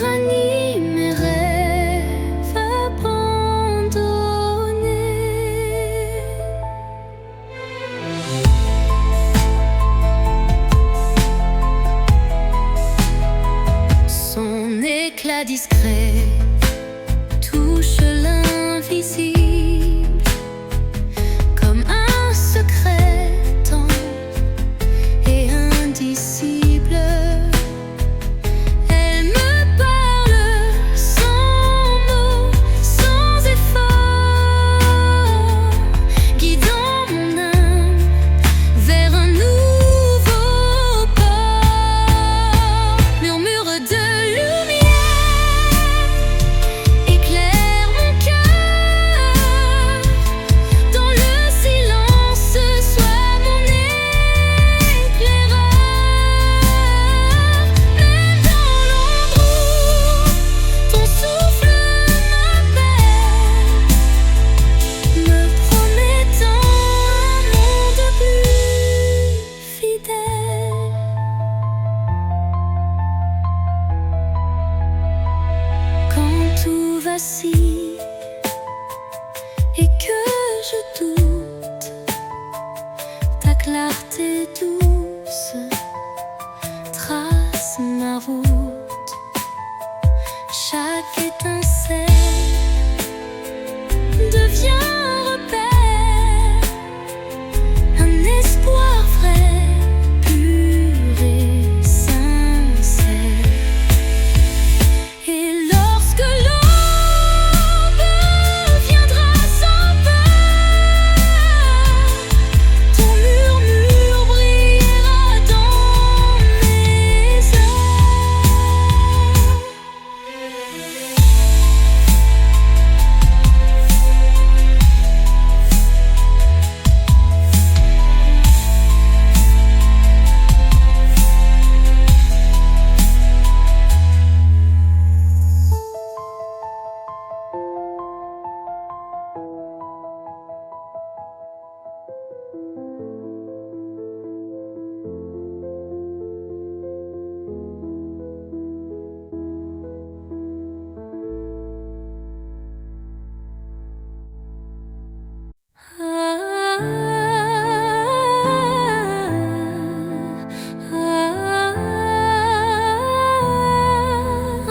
raniment mes rêves abandonnés. Son éclat discret touche l'invisible comme un secret tendre et indicible. Elle me parle sans mots, sans effort, guidant mon âme vers un nouveau port. Murmure de lumière éclaire mon cœur, dans le silence sois mon éclaireur. Même dans l'ombre où ton souffle m'appelle, me promettant un monde plus fidèle. Quand tout vacille et que je doute, ta clarté douce trace ma route. Chaque étincelle devient un repère, un espoir vrai, pur et sincère. Et lorsque l'aube viendra sans peur, ton murmure brillera dans mes heures.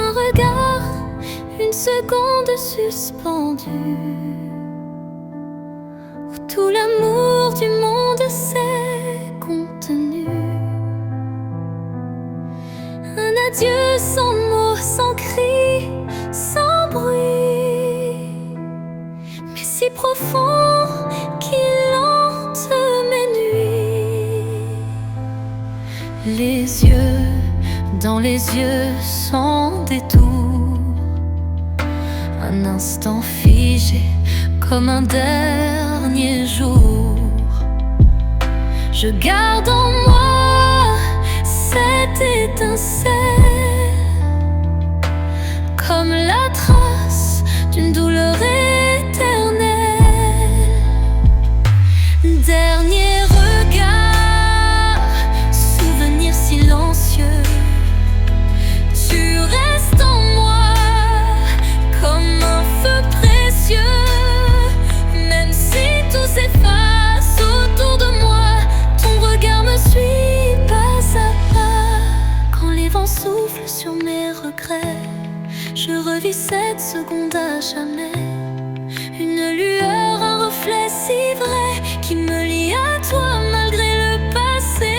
Un regard, une seconde suspendue, où tout l'amour du monde s'est contenu. Un adieu sans mots, sans cri, sans bruit, mais si profond qu'il hante mes nuits. Les yeux dans les yeux sans détour, un instant figé comme un dernier jour. Je garde en moi cette étincelle, comme la trace d'une douleur éternelle. Dernier regard, souvenir silencieux, tu restes en moi comme un feu précieux. Même si tout s'efface autour de moi, ton regard me suit pas à pas. Quand les vents soufflent sur mes regrets, je revis cette seconde à jamais. Une lueur, un reflet si vrai qui me lie à toi malgré le passé.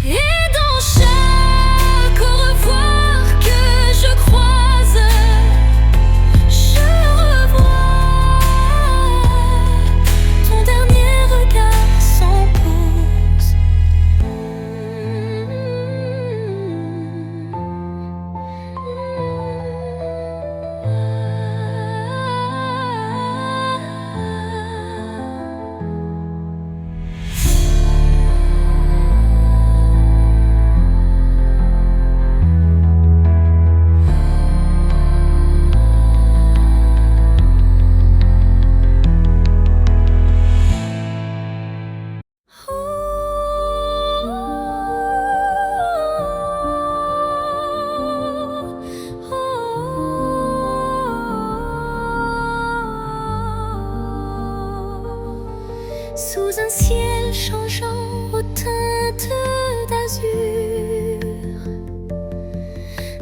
Et dans chaque au revoir que je croise, je revois ton dernier regard sans pause.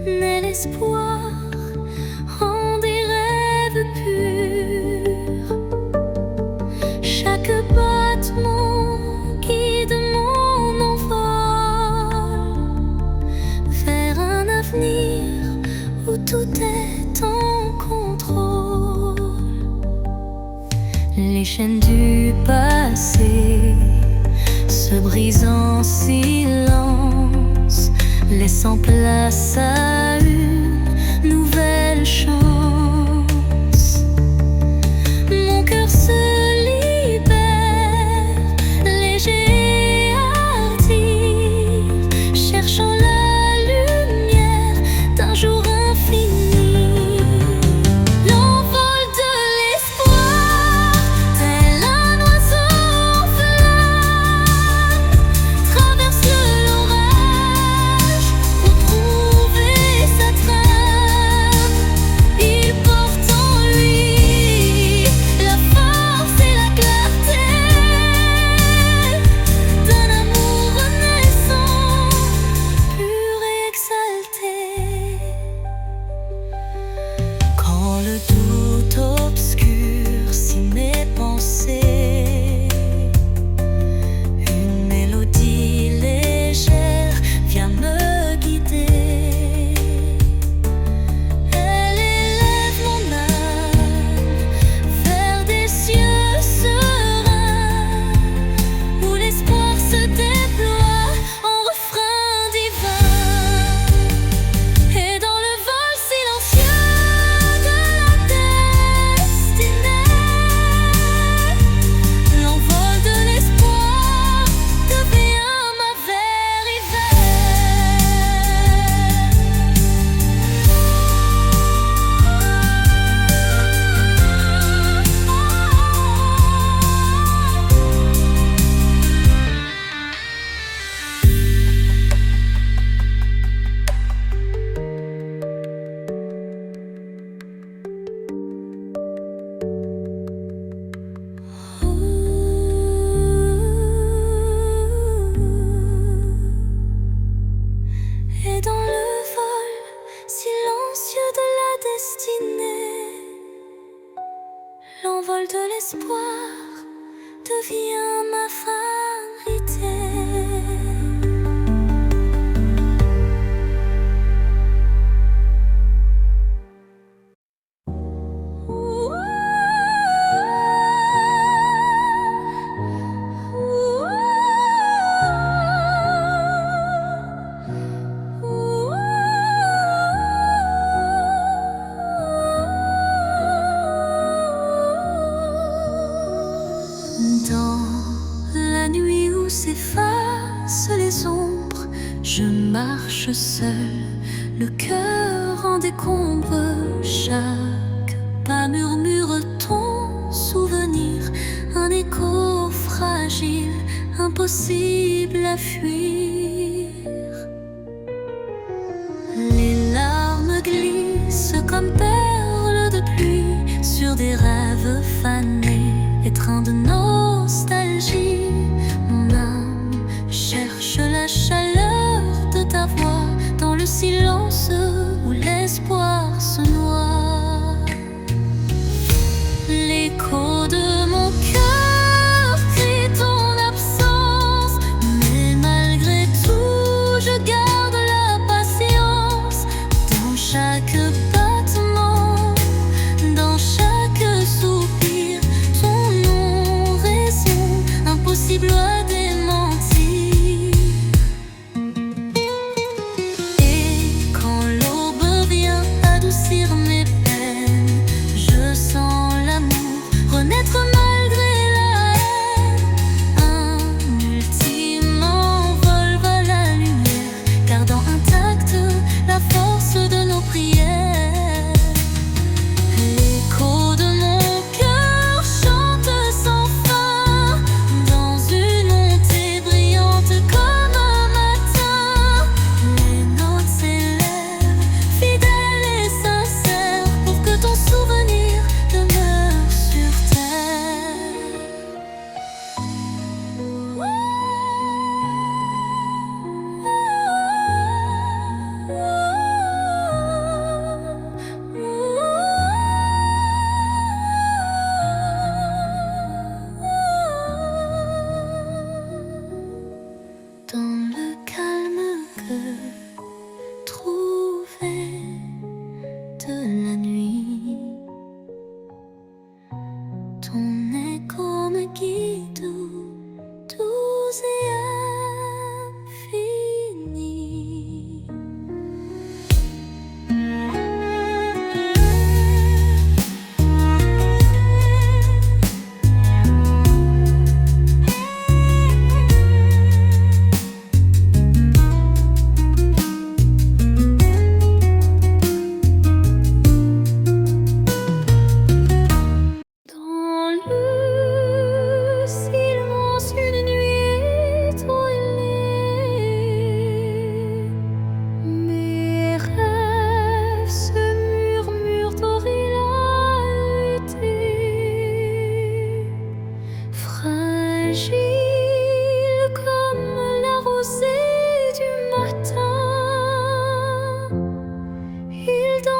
naît l'espoir en des rêves purs. Chaque battement guide mon envol vers un avenir où tout est en contrôle. Les chaînes du passé se brisent en silence, laissant place à une nouvelle chance. Mon cœur se libère, léger et hardi, cherchant la lumière d'un jour infini. L'envol de l'espoir, tel un oiseau en flamme, traverse l'orage pour trouver sa trame. Il porte en lui la force et la clarté d'un amour renaissant, pur et exalté. Quand le doute obscurcit mes pensées, une mélodie légère vient me guider. Elle élève mon âme vers des cieux sereins, où l'espoir se déploie en refrain divin. Et dans le vol silencieux de la destinée, l'envol de l'espoir devient ma vérité. Et dans le vol silencieux de la destinée, l'envol de l'espoir devient ma vérité. Dans la nuit où s'effacent les ombres, je marche seul, le cœur en décombre. Chaque pas murmure ton souvenir, un écho fragile, impossible à fuir. Les larmes glissent comme perles de pluie sur des rêves fanés, étreints de nostalgie. Mon âme cherche la chaleur de ta voix dans le silence où l'espoir se noie. L'écho de mon cœur crie ton absence, mais malgré tout je garde la patience. Dans chaque battement, dans chaque soupir, ton nom résonne, impossible à démentir. Et quand l'aube vient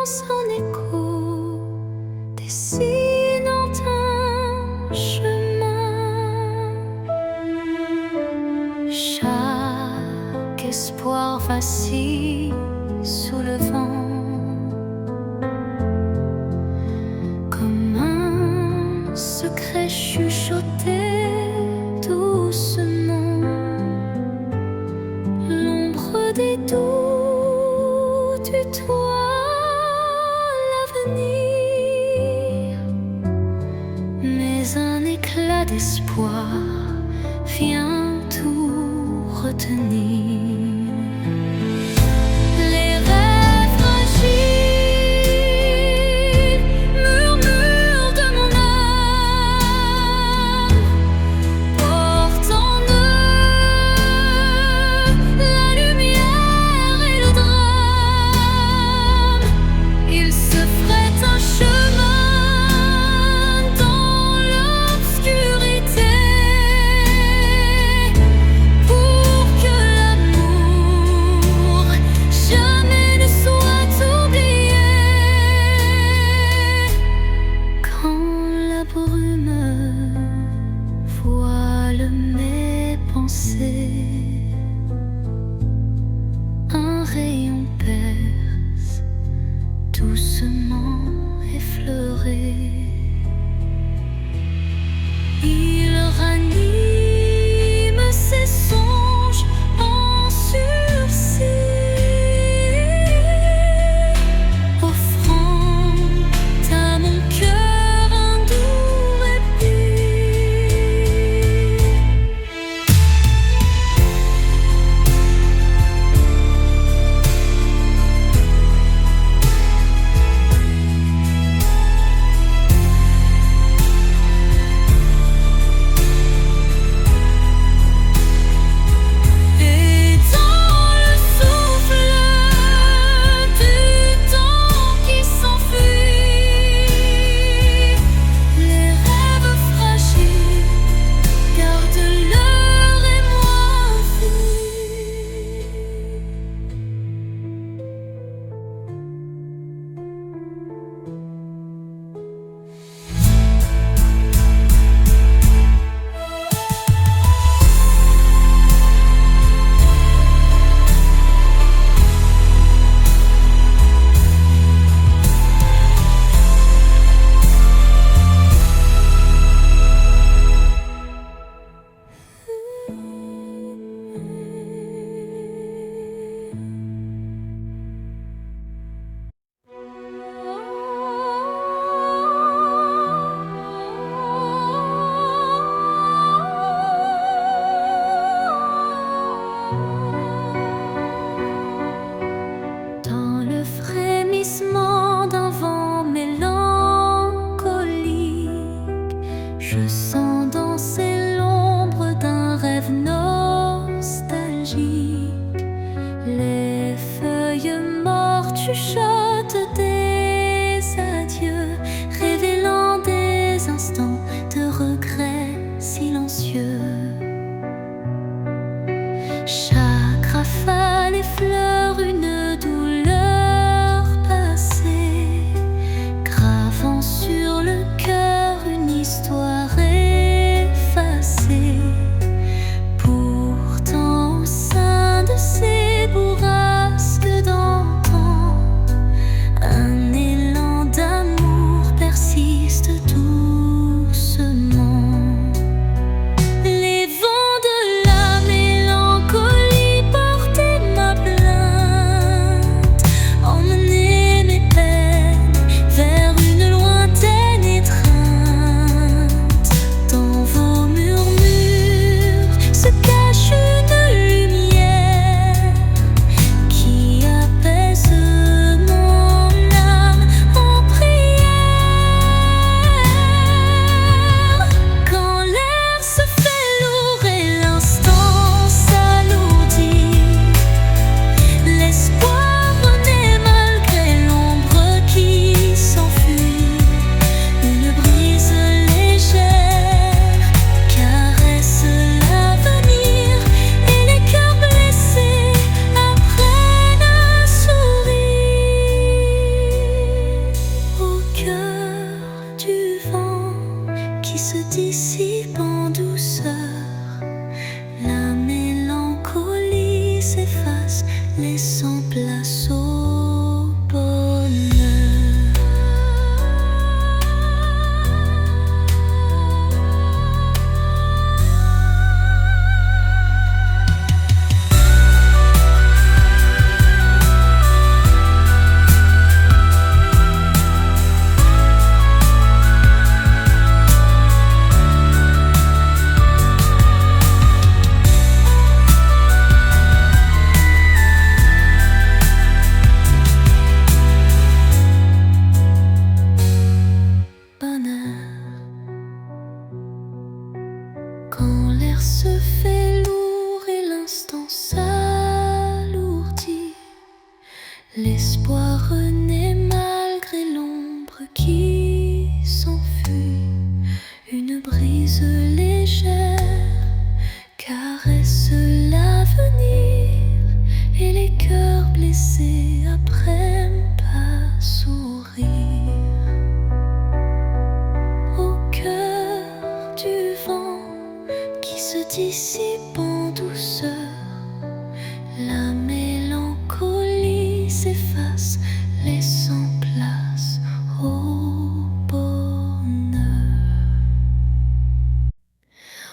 son écho dessinant un chemin. Chaque espoir vacille sous le vent, comme un secret chuchoté doucement. L'ombre des doutes tutoie l'avenir, mais un éclat d'espoir vient tout retenir. Un rayon perce, doucement effleuré. Il ranime ses songes en sursis, offrant à mon cœur un doux répit. D'un vent mélancolique, je sens danser l'ombre d'un rêve nostalgique. Les feuilles mortes chuchotent des adieux, révélant des instants de regret silencieux. Chaque rafale effleure une douleur passée, gravant sur le cœur une histoire effacée. Pourtant, au sein de ces bourrasques d'antan, un laissant place au bonheur.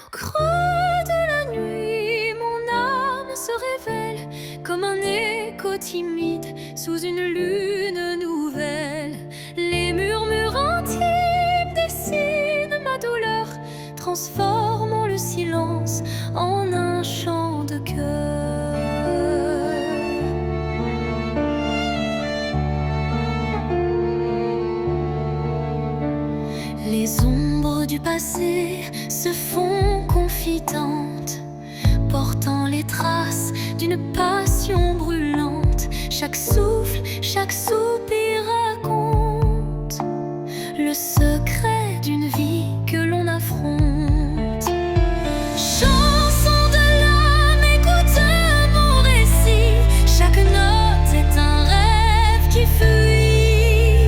Au creux de la nuit, mon âme se révèle comme un écho timide sous une lune nouvelle. Les murmures intimes dessinent ma douleur, transformant le silence en un chant de cœur. Les ombres du passé se font confidentes, portant les traces d'une passion brûlante. Chaque souffle, chaque soupir raconte le secret d'une vie que l'on affronte. Chanson de l'âme, écoute mon récit. Chaque note est un rêve qui fuit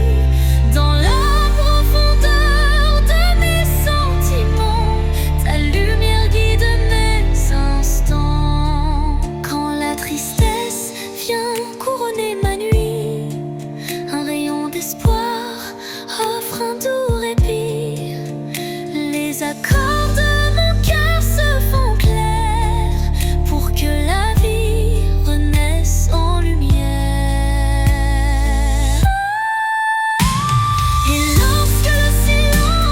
dans la profondeur de mes sentiments. Ta lumière guide mes instants. Quand la tristesse vient couronner ma nuit, un rayon d'espoir offre un doux répit. Les accords de mon cœur se font clairs pour que la vie renaisse en lumière. Et lorsque le silence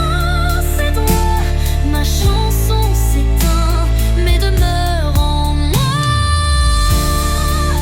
reprend ses droits, ma chanson s'éteint mais demeure en moi.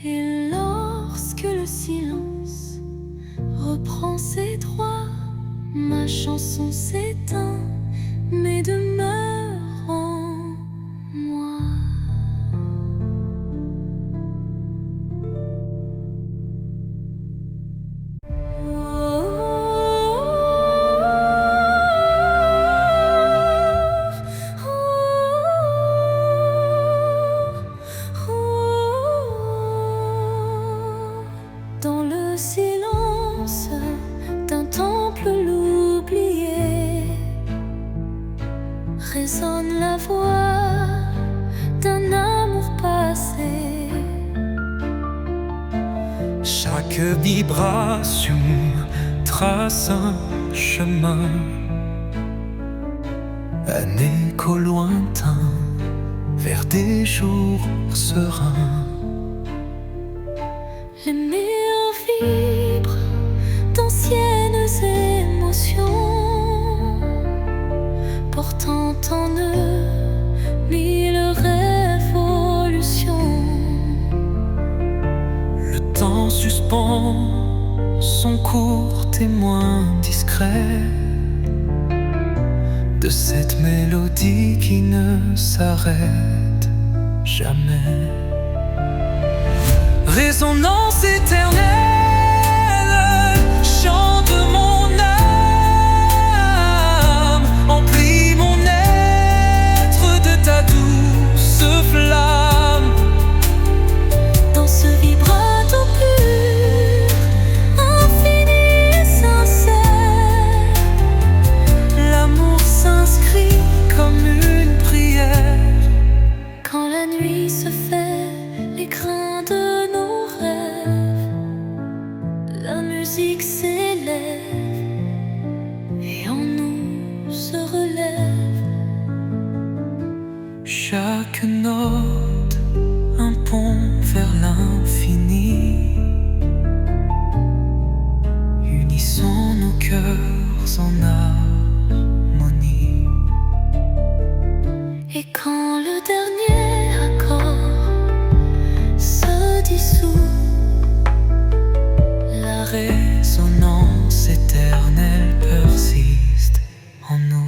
Et lorsque le silence reprend ses droits, ma chanson s'éteint mais demeure en moi. Dans le silence d'un temple l'oublié, résonne la voix d'un amour passé. Chaque vibration trace un chemin, un écho lointain vers des jours sereins. Les murs vibrent d'anciennes émotions, portant en eux mille révolutions. Le temps suspend son court témoin discret de cette mélodie qui ne s'arrête jamais. Résonance éternelle, chant de mon âme, emplis mon être de ta douce flamme. Dans ce vibrato pur, infini et sincère, L'amour s'inscrit comme une prière. quand la nuit se fait l'écrin de nos rêves, la musique s'élève et en nous se relève. Chaque note un pont vers l'infini. Unissons nos cœurs en harmonie. Et quand le dernier accord se dissout. La résonance éternelle persiste en nous.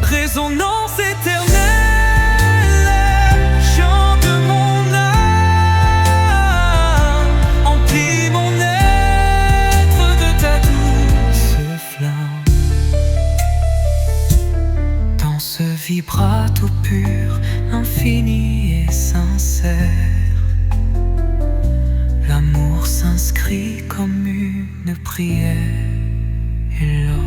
Résonance éternelle, chant de mon âme, emplis mon être de ta douce flamme. Dans ce vibrato pur, infini et sincère, l'amour s'inscrit comme une prière et l'or.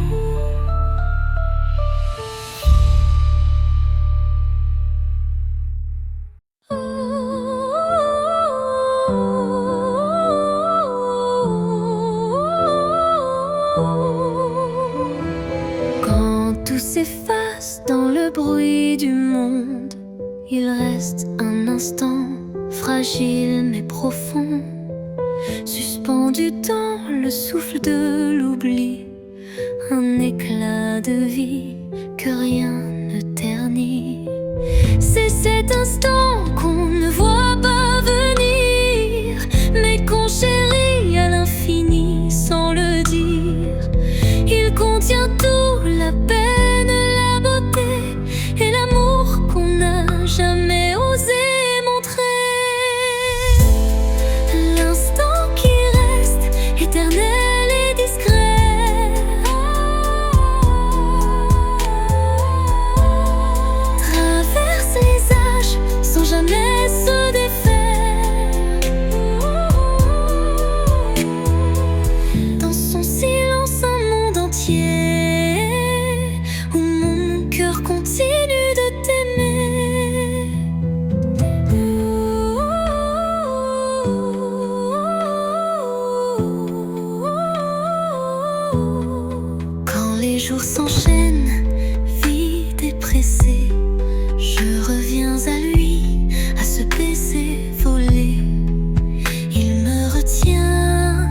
Quand tout s'efface dans le bruit du monde, il reste un instant fragile mais profond, suspendu dans le souffle de l'oubli, un éclat de vie que rien ne ternit. C'est cet instant qu'on ne voit pas venir, mais qu'on chérit à l'infini sans le dire. Il contient tout, la peine, la beauté et l'amour qu'on n'a jamais osé montrer. L'instant qui reste éternel et discret, traverse les âges sans jamais se défaire. Dans son silence un monde entier, où mon cœur continue de t'aimer. Quand les jours s'enchaînent, vides et pressés, je reviens à lui, à ce baiser volé. Il me retient,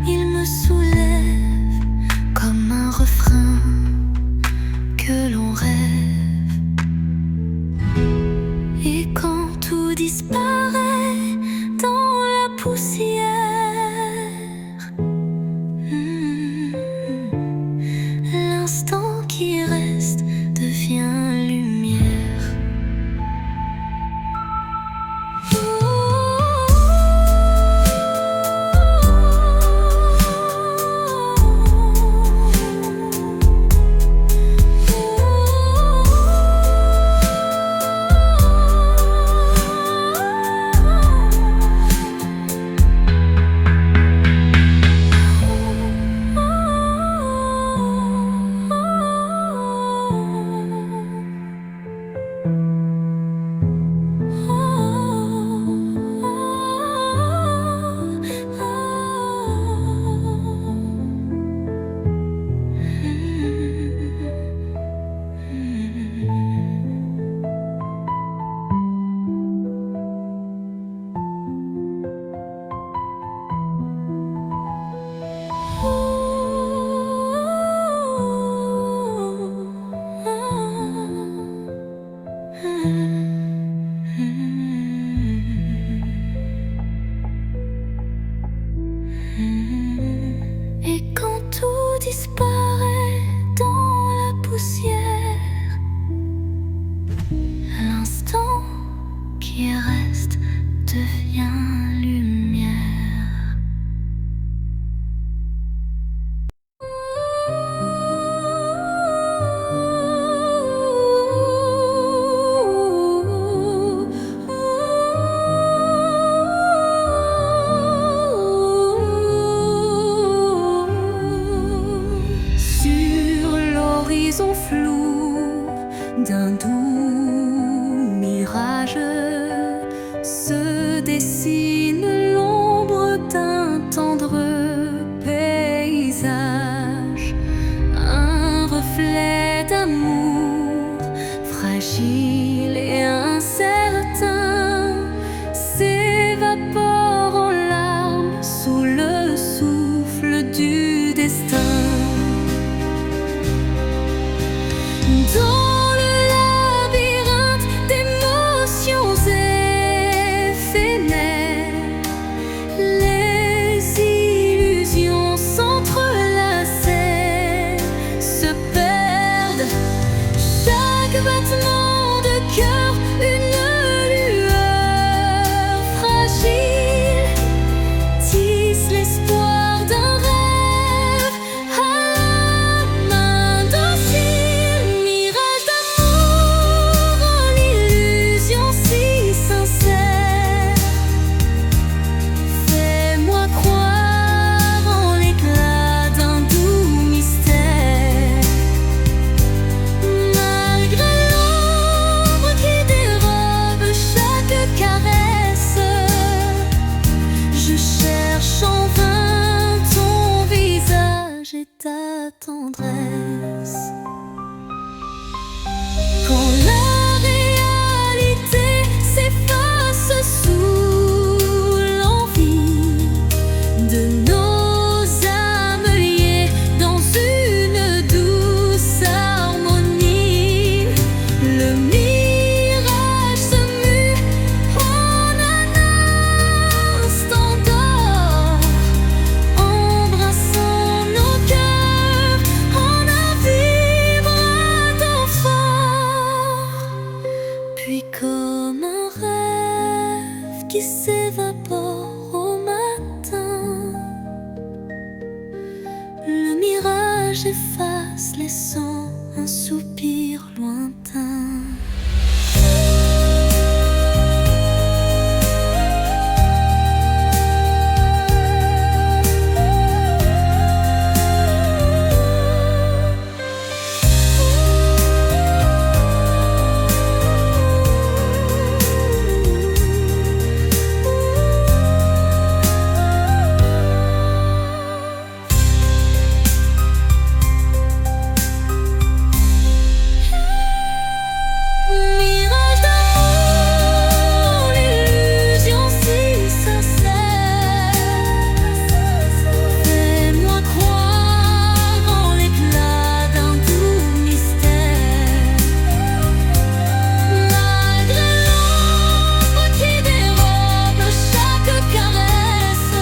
il me soulève, comme un refrain que l'on rêve. Et quand tout disparaît dans la poussière, l'instant qui reste devient lumière. Et quand tout disparaît dans la poussière, l'instant qui reste devient lumière. Sur l'horizon flou d'un doux mirage se dessine l'ombre d'un tendre paysage, un reflet d'amour fragile et incertain. C'est et ta tendresse. Quand la réalité s'efface sous l'envie de nos âmes liées dans une douce harmonie, le mirage se mue en un instant d'or, embrassant nos cœurs en un vibrato fort. Puis comme un rêve qui s'évapore au matin, le mirage efface, laissant un soupir lointain. Mirage d'amour, l'illusion si sincère, fais-moi croire en l'éclat d'un doux mystère. Malgré l'ombre qui dérobe chaque caresse,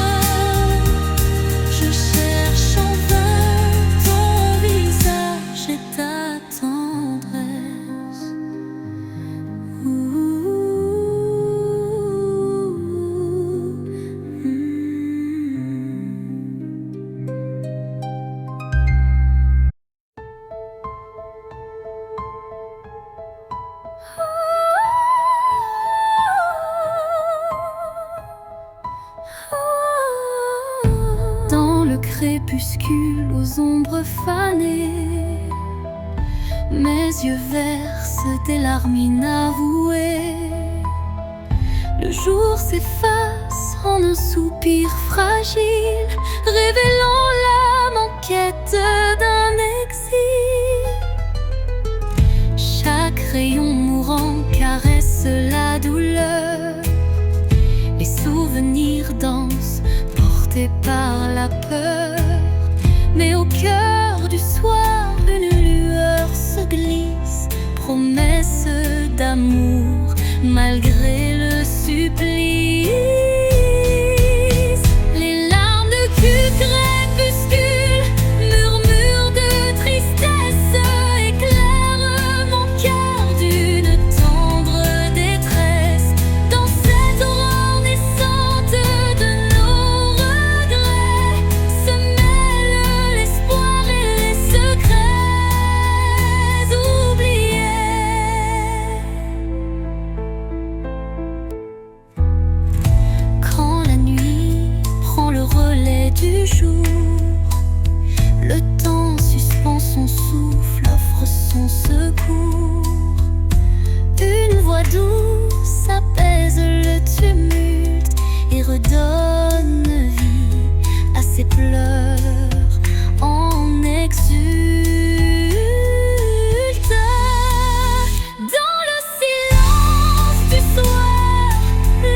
je cherche en vain ton visage et ta tendresse. Dans le crépuscule aux ombres fanées, mes yeux versent des larmes inavouées. Le jour s'efface en un soupir fragile, révélant l'âme en quête d'un exil. Chaque rayon mourant caresse la douleur, les souvenirs dansent portés par la peur. Mais au cœur du soir, une lueur se glisse, promesse d'amour malgré le supplice. Les larmes de crépuscule, murmures de tristesse, éclairent mon cœur d'une tendre détresse. Dans cette aurore naissante de nos regrets se mêlent l'espoir et les secrets oubliés. Quand la nuit prend le relais du jour, le temps suspend son souffle, offre son secours. Une voix douce apaise le tumulte et redonne vie à ses pleurs en exulte. Dans le silence du soir,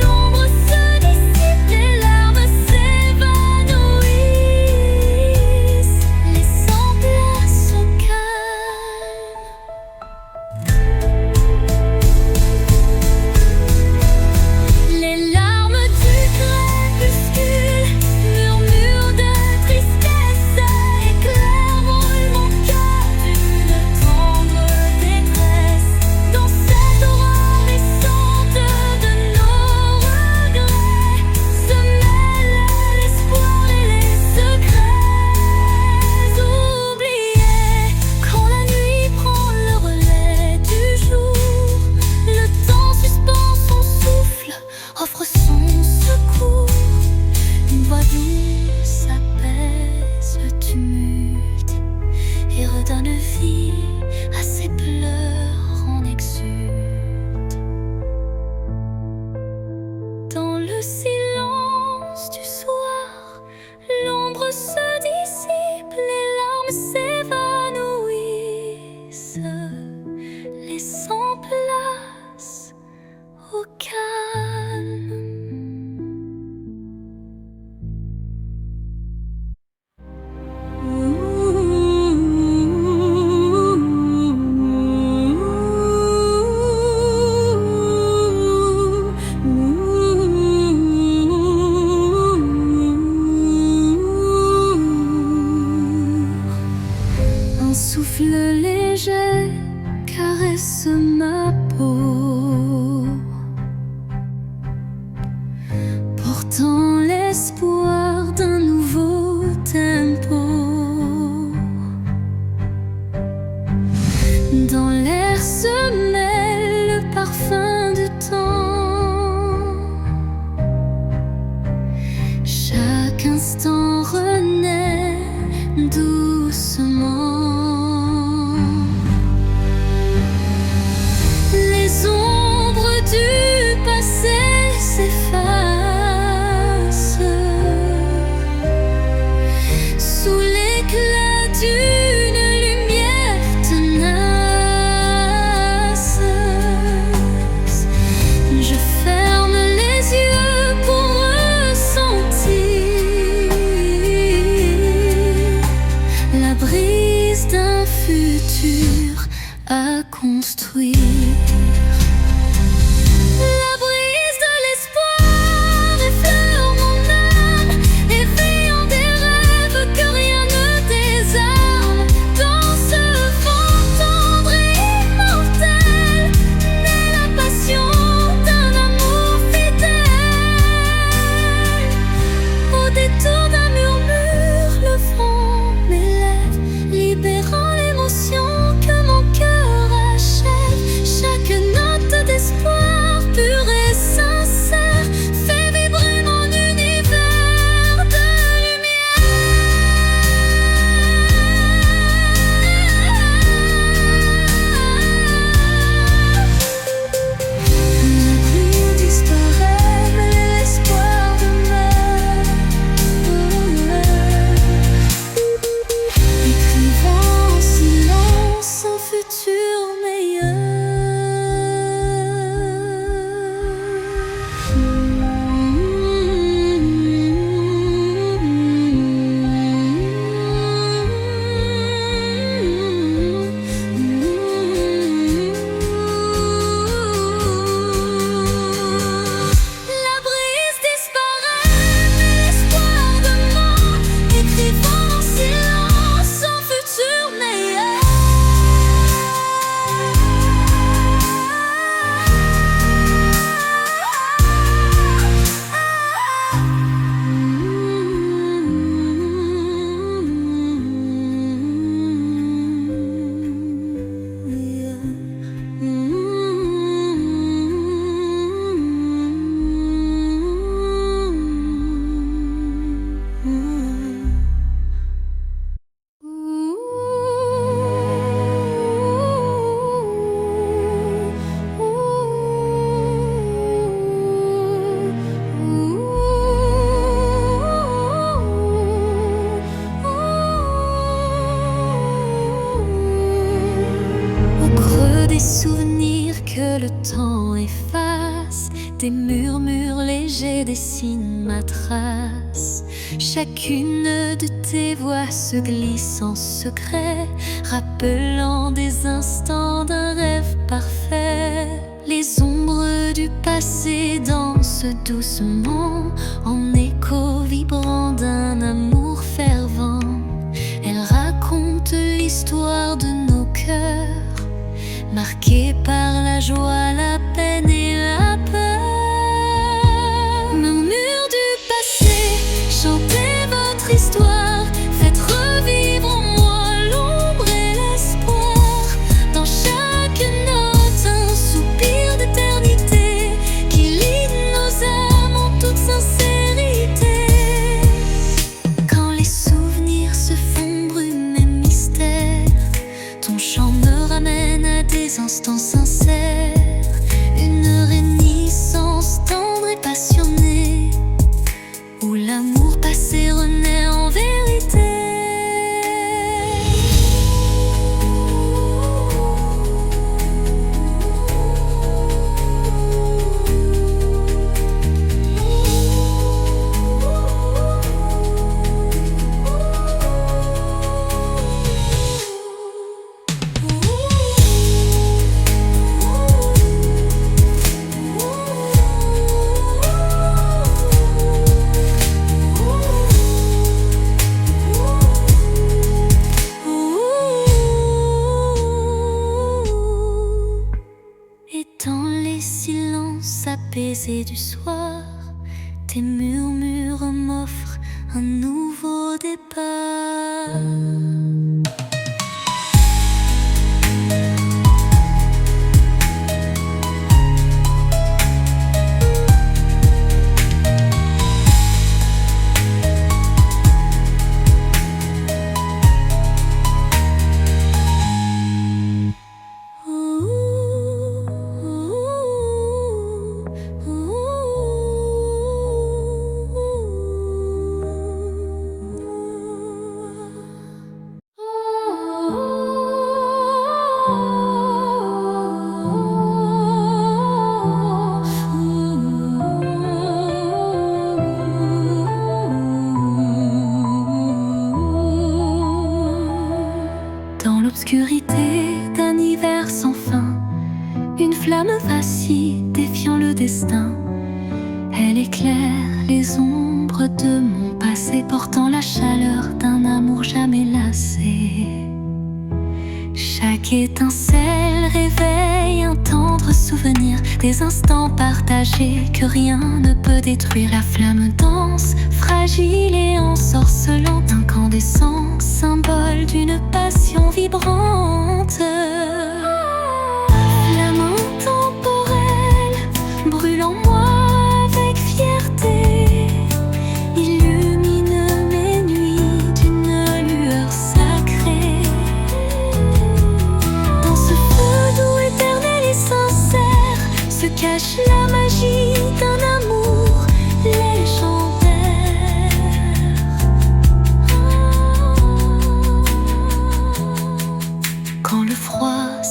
l'ombre se dissipe, les larmes s'évanouissent, laissant place au calme. Les larmes du crépuscule, murmures de tristesse, éclairent mon cœur d'une tendre détresse. Dans cette aurore naissante de nos regrets se mêlent l'espoir et les secrets oubliés. Quand la nuit prend le relais du jour, le temps suspend son souffle, offre son secours. Une voix douce apaise le tumulte et redonne vie à ses pleurs en exulte. Dans le silence du soir, l'ombre se dissipe, les Des murmures légers dessinent ma trace. Chacune de tes voix se glisse en secret, rappelant des instants d'un rêve parfait. Les ombres du passé dansent doucement, en écho vibrant d'un amour fervent. Elles racontent l'histoire de nos cœurs, marqués par la joie, la peine et la peur. Murmures du passé, chantez votre histoire, faites revivre en moi l'ombre et l'espoir. Dans chaque note, un soupir d'éternité qui lie nos âmes en toute sincérité. Quand les souvenirs se font brume et mystère, ton chant me ramène à des instants sincères. Une réminiscence tendre et passionnée, où l'amour passé renaît en vérité. Et dans les silences apaisés du soir, tes murmures m'offrent un nouveau départ. Dans l'obscurité d'un hiver sans fin, une flamme vacille défiant le destin. Elle éclaire les ombres de mon passé, portant la chaleur d'un amour jamais lassé. Chaque étincelle réveille un tendre souvenir, des instants partagés que rien ne peut détruire. La flamme danse, fragile et ensorcelante, incandescent, symbole d'une passion vibrante. Flamme intemporelle, brûle en moi avec fierté, illumine mes nuits d'une lueur sacrée. Dans ce feu doux, éternel et sincère, se cache la magie d'un amour légendaire. Quand le froid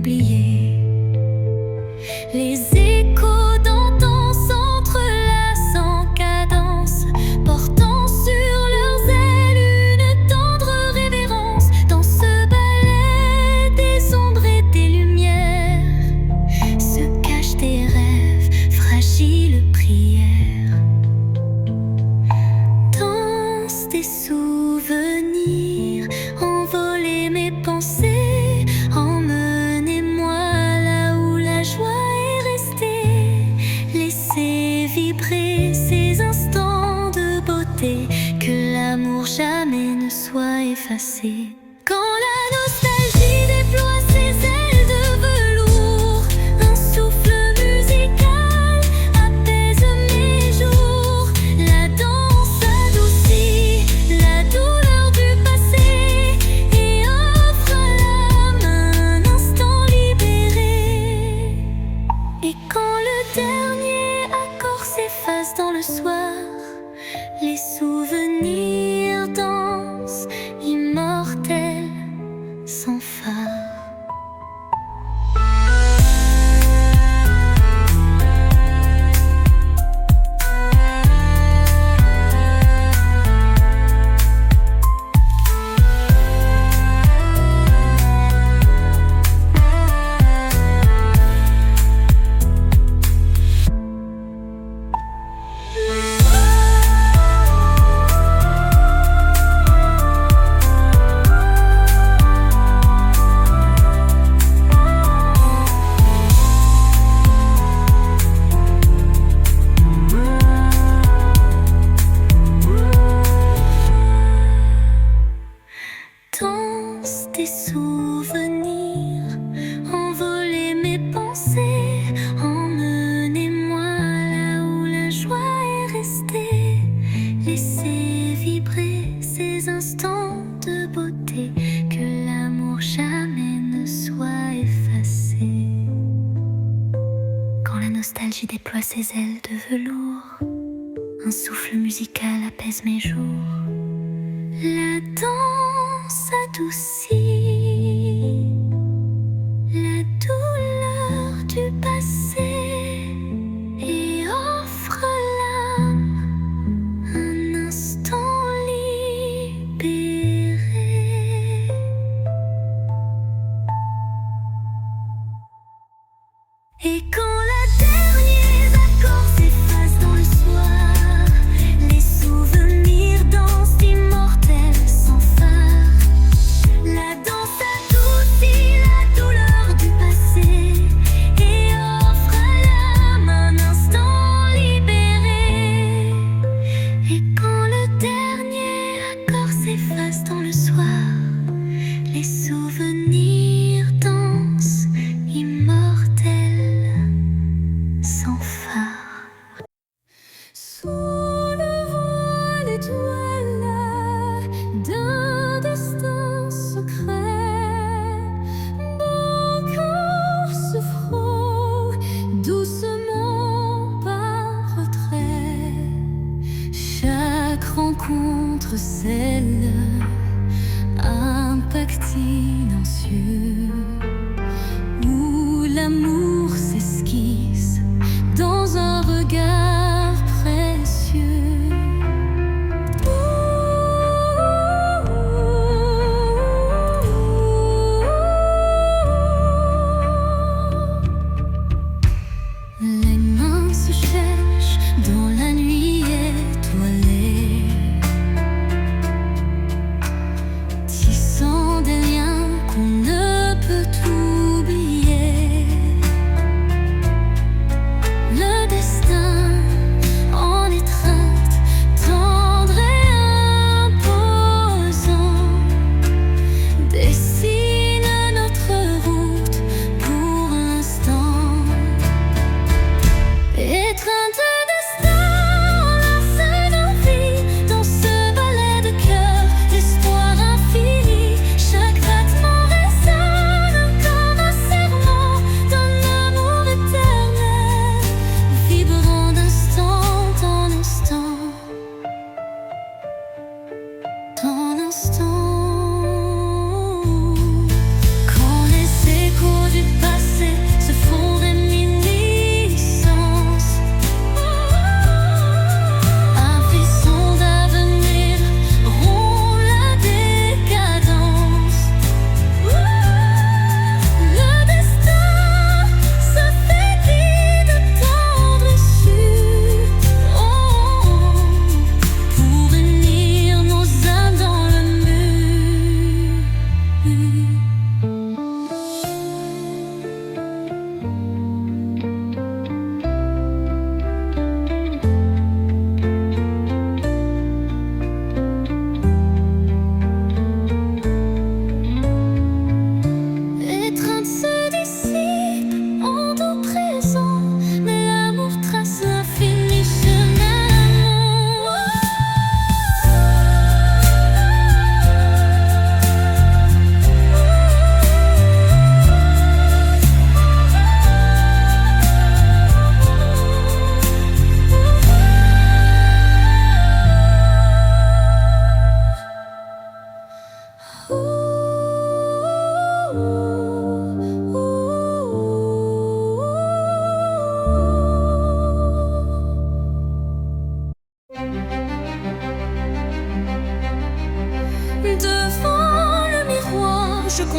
oublier. Les échos d'antan s'entrelacent en cadence, portant sur leurs ailes une tendre révérence. Dans ce ballet des ombres et des lumières se cachent des rêves, fragiles prières. Danse des souvenirs, envoler mes pensées, emmenez-moi là où la joie est restée. Laissez vibrer ces instants de beauté, que l'amour jamais ne soit effacé. Quand la nostalgie déploie ses ailes de velours, un souffle musical apaise mes jours. La danse adoucit la douleur du passé et offre à l'âme un instant libéré. Et quand le dernier accord s'efface dans le soir, les souvenirs dansent, immortels, sans phare. Danse des souvenirs, envoler mes pensées, emmenez-moi là où la joie est restée. Laissez vibrer ces instants de beauté, que l'amour jamais ne soit effacé. Quand la nostalgie déploie ses ailes de velours, un souffle musical apaise mes jours. La danse adoucit la douleur du passé et offre à l'âme un instant libéré. Et quand la dernier accord s'efface dans le soir, les souvenirs dansent, immortels, sans phare. La danse adoucit la douleur du passé et offre à l'âme un instant libéré. Et quand le dernier accord s'efface dans le soir, les souvenirs dansent, immortels, sans phare. Sous le voile étoile d'un destin secret, mon cœur se frôle doucement par retrait. Chaque rencontre scelle un pacte silencieux où l'amour s'esquisse dans un regard précieux. Les mains se cherchent dans la nuit étoilée, tissant des liens qu'on ne peut oublier. Le destin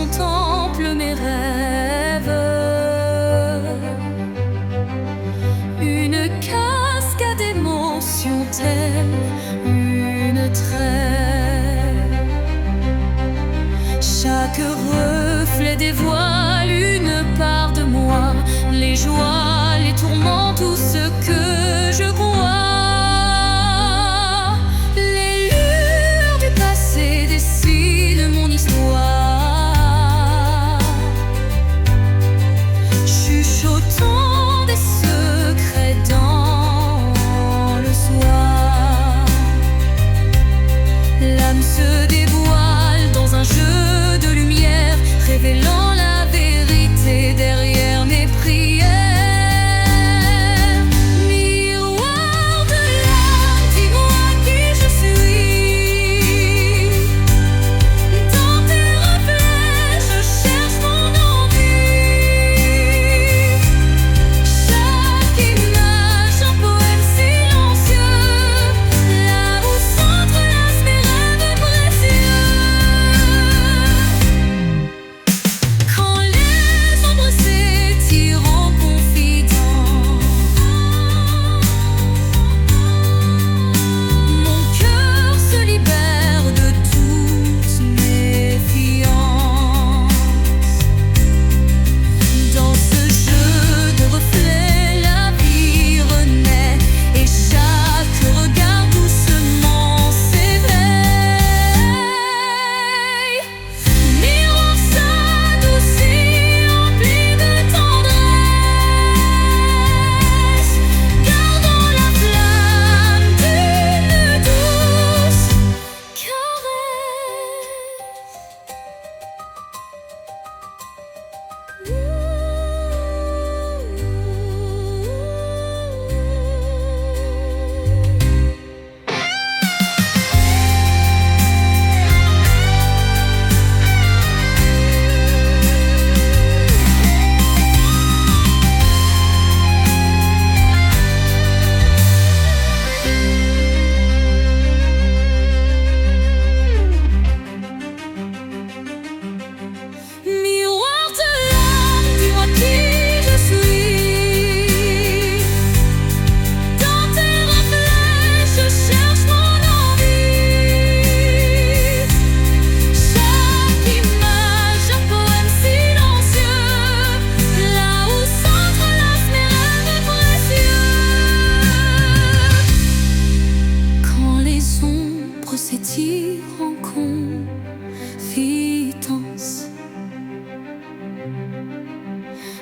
contemple mes rêves. Une cascade d'émotions telle une trêve. Chaque reflet dévoile une part de moi, les joies, les tourments, tout ce que je crois. Les lueurs du passé dessinent mon histoire, chuchotant des secrets dans le soir. L'âme se dévoile dans un jeu de lumière, révélant la vérité derrière mes prières. Miroir de l'âme, dis-moi qui je suis. Dans tes reflets, je cherche mon envie. Chaque image, un poème silencieux, là où s'entrelacent mes rêves précieux. Quand les ombres s'étirent en confidence, mon cœur se libère de toute méfiance. Dans ce jeu de reflets, la vie renaît et chaque regard doucement s'éveille. Miroir s'adoucit, empli de tendresse, gardant la flamme d'une douce Miroir de l'âme, dis-moi qui je suis. Dans tes reflets, je cherche mon envie. Chaque image, un poème silencieux, là où s'entrelacent mes rêves précieux. Quand les ombres s'étirent en confidence,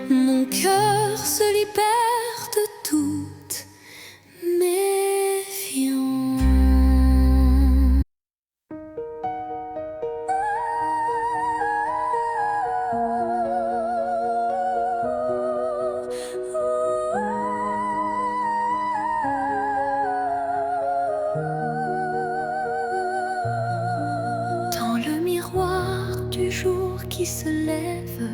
mon cœur se libère de toute méfiance. Dans le miroir du jour qui se lève,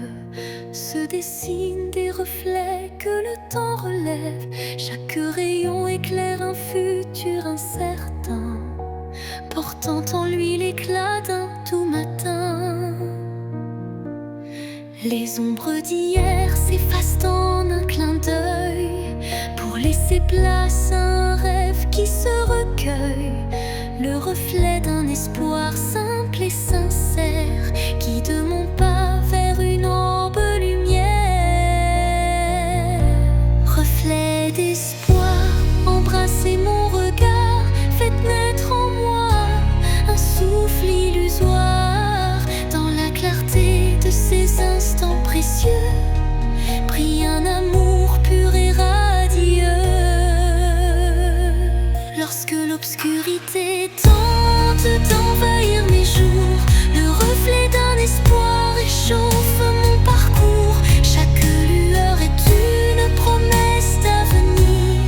se dessinent des reflets que le temps relève. Chaque rayon éclaire un futur incertain, portant en lui l'éclat d'un doux matin. Les ombres d'hier s'effacent en un clin d'œil, pour laisser place à un rêve qui se recueille. Le reflet d'un espoir simple et sincère, guide mon pas vers une ambre lumière. Reflet d'espoir, embrassez mon regard, faites naître en moi un souffle illusoire. Dans la clarté de ces instants précieux, brille un amour pur et radieux. Lorsque l'obscurité tente d'envahir mes jours, le reflet d'un espoir réchauffe mon parcours. Chaque lueur est une promesse d'avenir,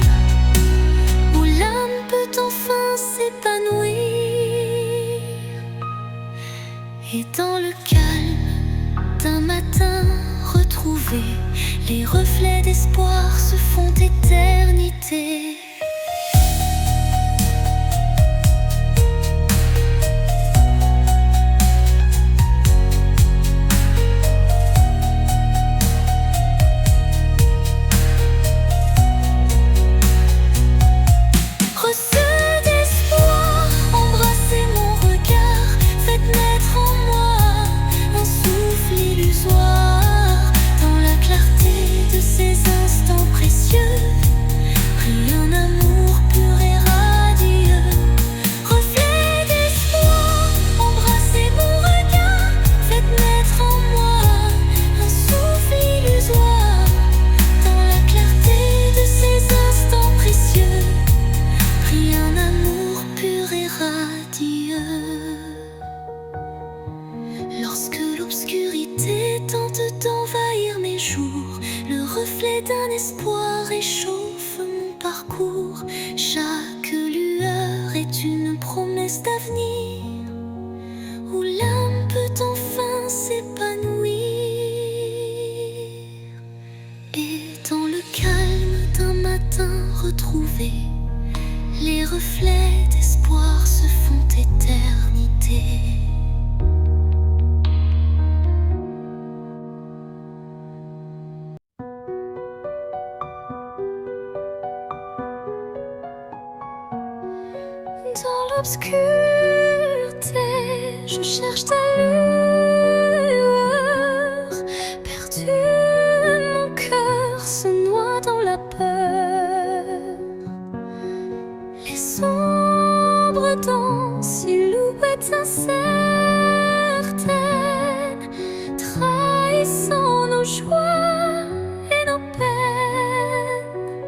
où l'âme peut enfin s'épanouir. Et dans le calme d'un matin retrouvé, les reflets d'espoir se font éternité. reflet d'un espoir réchauffe mon parcours. Chaque lueur est une promesse d'avenir, où l'âme peut enfin s'épanouir. Et dans le calme d'un matin retrouvé, les reflets d'espoir se font éternité. Dans l'obscurité, je cherche ta lueur. Perdu, mon cœur se noie dans la peur. Les ombres dansent, silhouettes incertaines, trahissant nos joies et nos peines.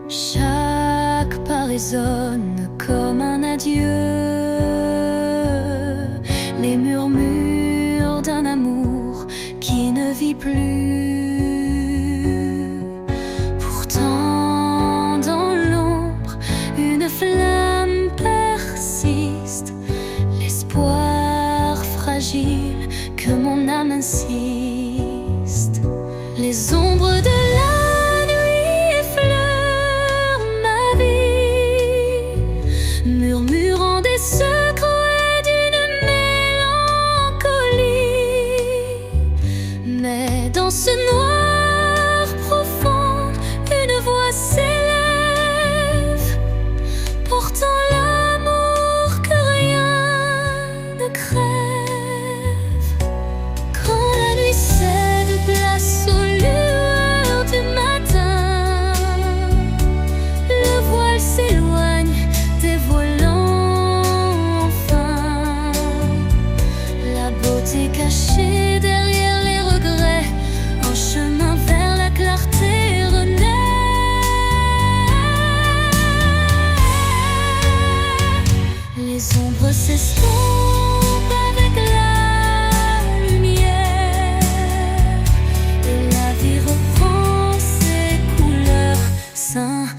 Chaque pas résonne comme un adieu, les murmures d'un amour qui ne vit plus. Pourtant dans l'ombre, une flamme persiste, l'espoir fragile que mon âme insiste. Les ombres de la nuit effleurent ma vie, murmurant des secrets d'une mélancolie. Mais dans ce noir profond, une voix s'élève, portant l'amour que rien ne crève. Quand la nuit cède place aux lueurs du matin, le voile s'éloigne, dévoilant enfin la beauté cachée derrière les regrets. Un chemin vers la clarté renaît. Les ombres s'estompent avec la lumière, et la vie reprend ses couleurs sincères.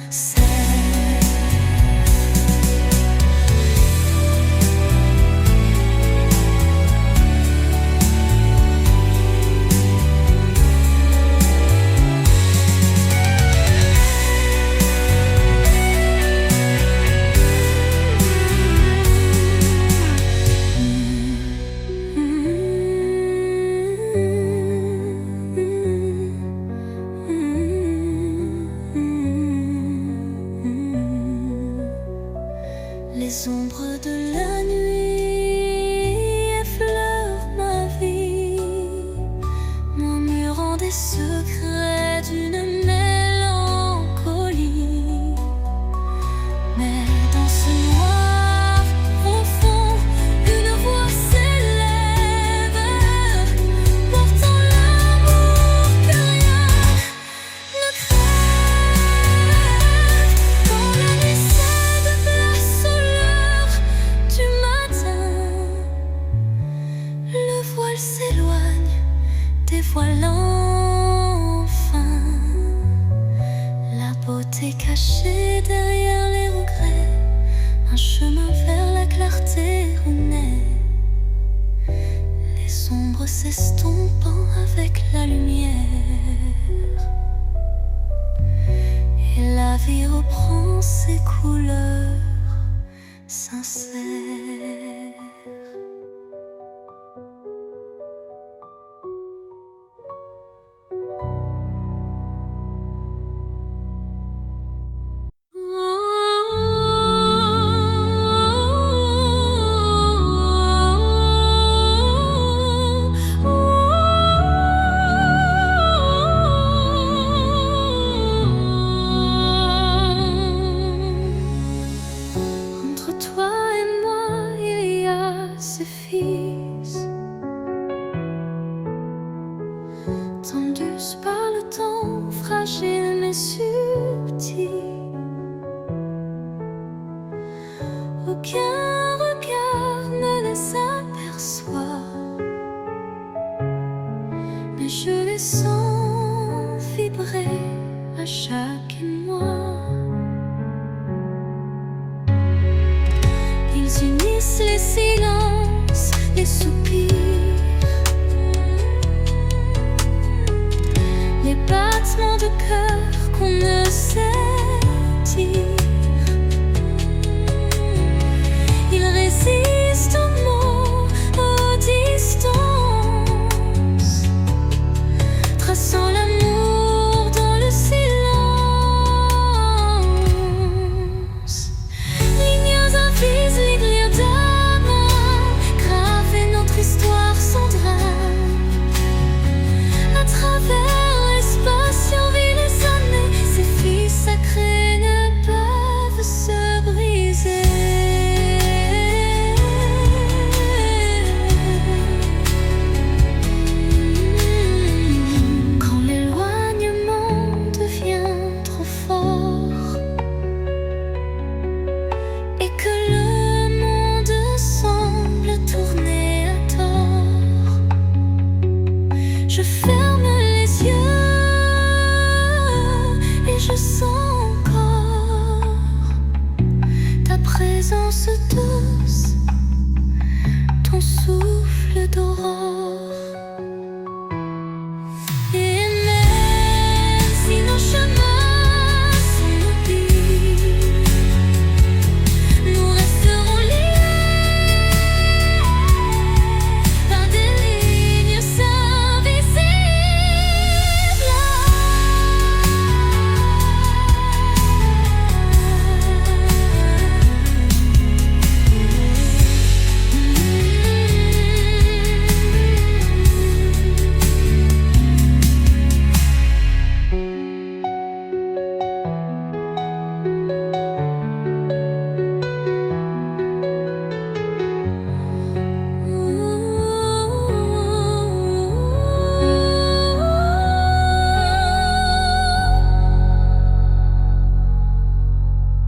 Les ombres de la nuit effleurent ma vie, murmurant des secrets d'une mélancolie. Mais dans ce noir profond, une voix s'élève, portant l'amour que rien ne crève. Quand la nuit cède place aux lueurs du matin, le voile s'éloigne, dévoilant enfin la beauté cachée derrière les regrets. Un chemin vers la clarté renaît, les ombres s'estompant avec la lumière, et la vie reprend ses couleurs sincères. Entre toi et moi, il y a ce fils, tendus par le temps, fragile mais subtil. Aucun regard ne les aperçoit, mais je les sens unissent les silences, les soupirs, les battements de cœur qu'on ne sait dire. Ils résistent aux mots, aux distances, traçant l'amour dans le silence. Lignes avises, lignes d'amour, graver notre histoire sans drame. À travers l'espace survit les années, ces filles sacrées ne peuvent se briser. Quand l'éloignement devient trop fort et que le monde semble tourner à tort, je ferme les yeux et je sens encore ta présence douce.